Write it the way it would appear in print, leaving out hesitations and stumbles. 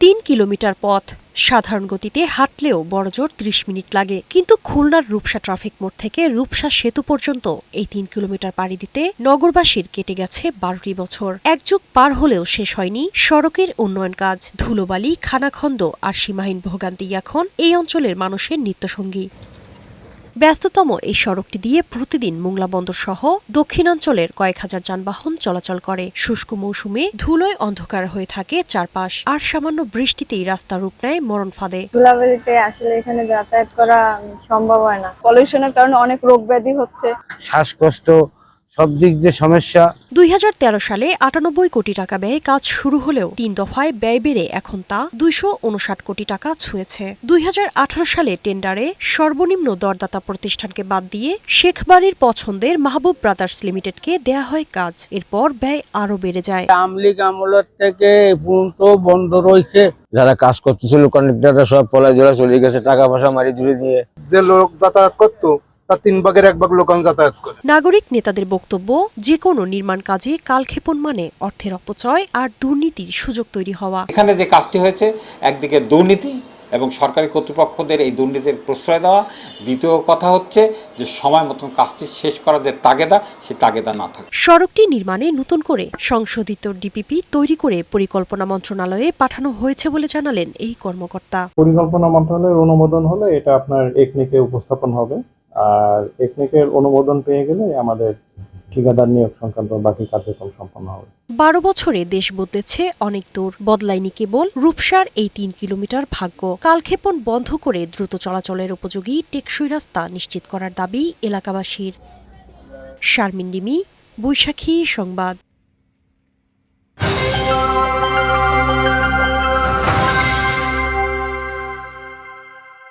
3 kilometre পথ সাধারণ গতিতে হাঁটলেও বড়জোর 30 মিনিট লাগে, কিন্তু খুলনার রূপসা ট্রাফিক মোড় থেকে রূপসা সেতু পর্যন্ত এই 3 কিলোমিটার পাড়ি দিতে নগরবাসীর কেটে গেছে 12টি বছর। এক যুগ পার হলেও শেষ হয়নি সড়কের উন্নয়ন কাজ। ধুলোবালি, খানাখন্দ আর সীমাহীন ভোগান্তি এখন এই অঞ্চলের মানুষের নিত্যসঙ্গী। ব্যস্ততম এই সড়কটি দিয়ে প্রতিদিন মোংলা বন্দর সহ দক্ষিণাঞ্চলের কয়েক হাজার যানবাহন চলাচল করে। শুষ্ক মৌসুমে ধুলোয় অন্ধকার হয়ে থাকে চারপাশ, আর সামান্য বৃষ্টিতেই রাস্তা রূপ নেয় মরণ ফাঁদে। ধুলাবালিতে আসলে এখানে যাতায়াত করা সম্ভব হয় না। পলিউশনের কারণে অনেক রোগ ব্যাধি হচ্ছে, শ্বাসকষ্ট, সব দিক দিয়ে সমস্যা। 2013 সালে 98 কোটি টাকা ব্যয়ে কাজ শুরু হলেও 3 দফায় ব্যয় বেড়ে এখন তা 259 কোটি টাকা ছুঁয়েছে। 2018 সালে টেন্ডারে সর্বনিম্ন দরদাতা প্রতিষ্ঠানকে বাদ দিয়ে শেখবাড়ির পছন্দের মাহবুব ব্রাদার্স লিমিটেডকে দেয়া হয় কাজ। এরপর ব্যয় আরো বেড়ে যায়। আমলিগ আমলের থেকে পর্যন্ত বন্ধ রয়েছে। যারা কাজ করতেছিল কন্ট্রাক্টররা সব পলায় জোড়া চলে গেছে, টাকা পয়সা মারি দূরে দিয়ে। যে লোক যাতায়াত করতো তার 3 ভাগের 1 ভাগ লোক যাতায়াত করে। নাগরিক নেতাদের বক্তব্য, যে কোনো নির্মাণ কাজে কালক্ষেপণ মানে অর্থের অপচয় আর দুর্নীতির সুযোগ তৈরি হওয়া। এখানে যে কাজটি হয়েছে, একদিকে দুর্নীতি এবং সরকারি কর্তৃপক্ষদের এই দুর্নীতির প্রশ্রয় দেওয়া, দ্বিতীয় কথা হচ্ছে যে সময় মতন কাজটি শেষ করার যে তাগেদা, সে তাগেদা না থাকে। সড়কটি নির্মাণে নতুন করে সংশোধিত ডিপিপি তৈরি করে পরিকল্পনা মন্ত্রণালয়ে পাঠানো হয়েছে বলে জানালেন এই কর্মকর্তা। পরিকল্পনা মন্ত্রণালয়ের অনুমোদন হলে এটা আপনার একনিকে উপস্থাপন হবে, আর একনিকের অনুমোদন পেয়ে গেলে আমাদের ঠিকাদার নিয়োগ সংক্রান্ত বাকি কার্যক্রম সম্পন্ন হবে। 12 বছরে দেশ বদলেছে অনেক দূর, বদলায়নি কেবল রূপসার এই 3 কিলোমিটার ভাগ্য। কালক্ষেপণ বন্ধ করে দ্রুত চলাচলের উপযোগী টেকসই রাস্তা নিশ্চিত করার দাবি এলাকাবাসীর। শারমিন ডিমি, বৈশাখী সংবাদ।